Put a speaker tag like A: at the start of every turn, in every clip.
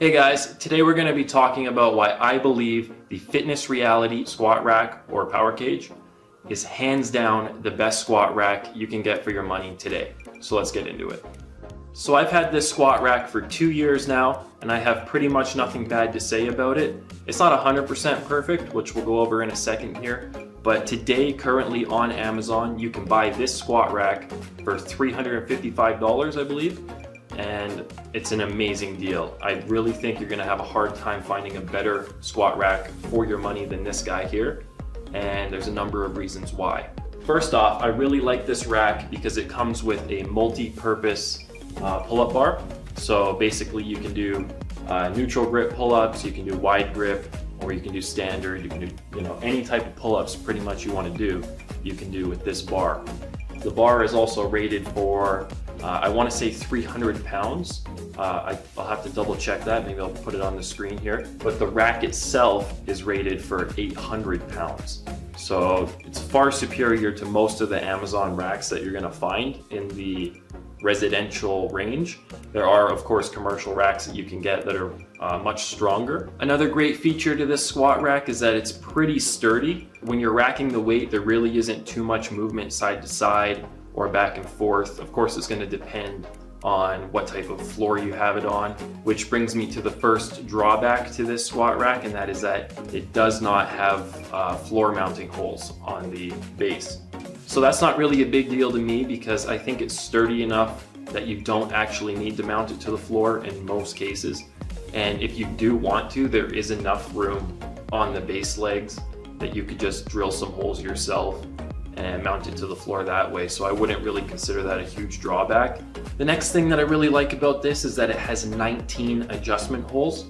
A: Hey guys, today we're going to be talking about why I believe the Fitness Reality squat rack or power cage is hands down the best squat rack you can get for your money today. So let's get into it. So I've had this squat rack for 2 years now, and I have pretty much nothing bad to say about it. It's not 100% perfect, which we'll go over in a second here, but today, currently on Amazon, you can buy this squat rack for $355, I believe. And it's an amazing deal. I really think you're gonna have a hard time finding a better squat rack for your money than this guy here. And there's a number of reasons why. First off, I really like this rack because it comes with a multi-purpose pull-up bar. So basically you can do neutral grip pull-ups, you can do wide grip, or you can do standard, you can do any type of pull-ups pretty much you wanna do, you can do with this bar. The bar is also rated for I want to say 300 pounds. I'll have to double check that. Maybe I'll put it on the screen here. But the rack itself is rated for 800 pounds. So it's far superior to most of the Amazon racks that you're going to find in the residential range. There are, of course, commercial racks that you can get that are much stronger. Another great feature to this squat rack is that it's pretty sturdy. When you're racking the weight, there really isn't too much movement side to side or back and forth. Of course, it's going to depend on what type of floor you have it on, which brings me to the first drawback to this squat rack, and that is that it does not have floor mounting holes on the base. So that's not really a big deal to me because I think it's sturdy enough that you don't actually need to mount it to the floor in most cases. And if you do want to, there is enough room on the base legs that you could just drill some holes yourself and mount it to the floor that way. So I wouldn't really consider that a huge drawback. The next thing that I really like about this is that it has 19 adjustment holes.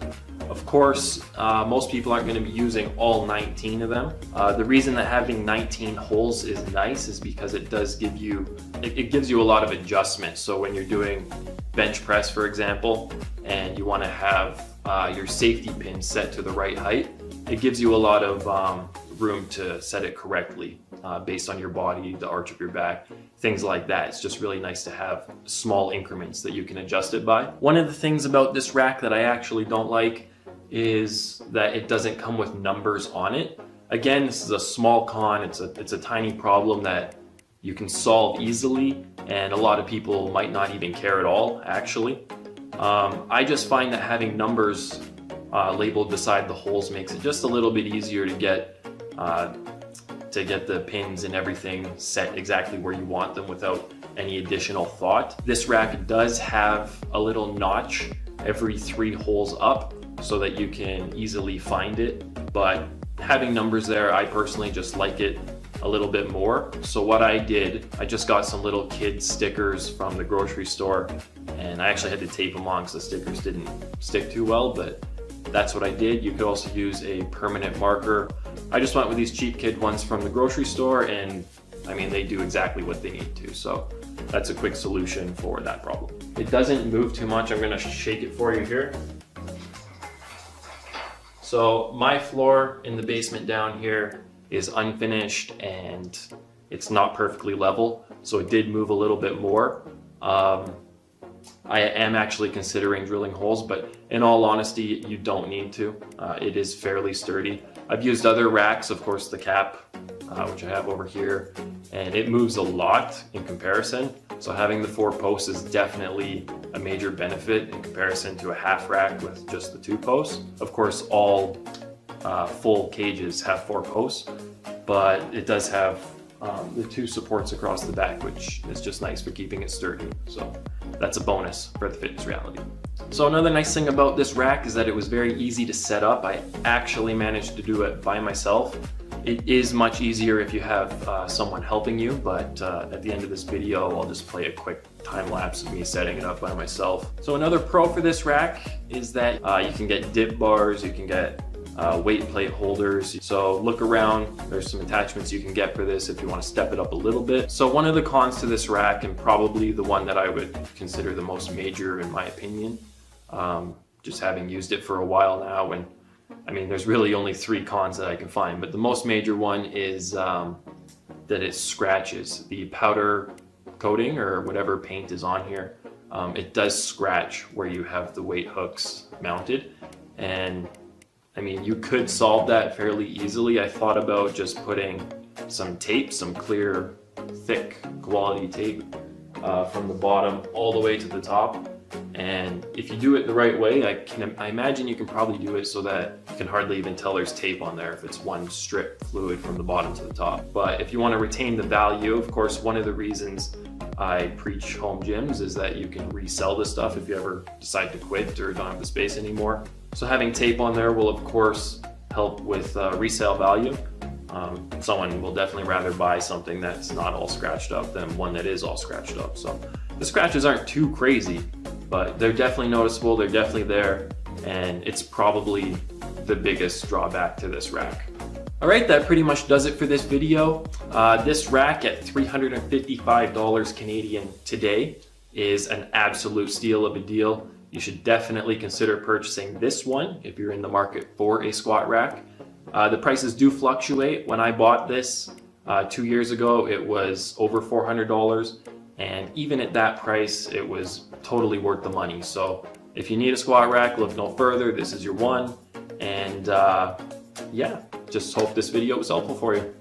A: Of course, most people aren't going to be using all 19 of them. The reason that having 19 holes is nice is because it does give you, it gives you a lot of adjustment. So when you're doing bench press, for example, and you want to have your safety pin set to the right height, it gives you a lot of room to set it correctly based on your body, the arch of your back, things like that. It's just really nice to have small increments that you can adjust it by. One of the things about this rack that I actually don't like is that it doesn't come with numbers on it. Again, this is a small con. It's a tiny problem that you can solve easily, and a lot of people might not even care at all, actually. I just find that having numbers labeled beside the holes makes it just a little bit easier to get the pins and everything set exactly where you want them without any additional thought. This rack does have a little notch every 3 holes up so that you can easily find it, but having numbers there, I personally just like it a little bit more. So what I did, I just got some little kid stickers from the grocery store, and I actually had to tape them on because the stickers didn't stick too well, but that's what I did. You could also use a permanent marker. I just went with these cheap kid ones from the grocery store, and I mean, they do exactly what they need to. So that's a quick solution for that problem. It doesn't move too much. I'm gonna shake it for you here. So my floor in the basement down here is unfinished and it's not perfectly level. So it did move a little bit more. I am actually considering drilling holes, but in all honesty, you don't need to. It is fairly sturdy. I've used other racks, of course, the cap, which I have over here, and it moves a lot in comparison. So having the 4 posts is definitely a major benefit in comparison to a half rack with just the 2 posts. Of course, all full cages have 4 posts, but it does have the 2 supports across the back, which is just nice for keeping it sturdy. So that's a bonus for the Fitness Reality. So another nice thing about this rack is that it was very easy to set up. I actually managed to do it by myself. It is much easier if you have someone helping you, but at the end of this video, I'll just play a quick time lapse of me setting it up by myself. So another pro for this rack is that you can get dip bars, you can get weight plate holders. So look around, there's some attachments you can get for this if you want to step it up a little bit. So one of the cons to this rack, and probably the one that I would consider the most major in my opinion, just having used it for a while now, and I mean there's really only 3 cons that I can find, but the most major one is that it scratches. The powder coating or whatever paint is on here it does scratch where you have the weight hooks mounted. And I mean, you could solve that fairly easily. I thought about just putting some tape, some clear, thick quality tape from the bottom all the way to the top. And if you do it the right way, I imagine you can probably do it so that you can hardly even tell there's tape on there if it's one strip fluid from the bottom to the top. But if you want to retain the value, of course, one of the reasons I preach home gyms is that you can resell this stuff if you ever decide to quit or don't have the space anymore. So having tape on there will, of course, help with resale value. Someone will definitely rather buy something that's not all scratched up than one that is all scratched up. So the scratches aren't too crazy, but they're definitely noticeable, they're definitely there, and it's probably the biggest drawback to this rack. All right, that pretty much does it for this video. This rack at $355 Canadian today is an absolute steal of a deal. You should definitely consider purchasing this one if you're in the market for a squat rack. The prices do fluctuate. When I bought this 2 years ago, it was over $400. And even at that price, it was totally worth the money. So if you need a squat rack, look no further. This is your one. And yeah, just hope this video was helpful for you.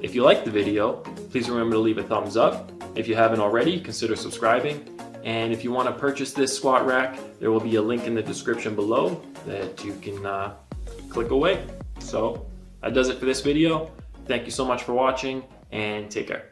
A: If you liked the video, please remember to leave a thumbs up. If you haven't already, consider subscribing. And if you want to purchase this squat rack, there will be a link in the description below that you can click away. So that does it for this video. Thank you so much for watching, and take care.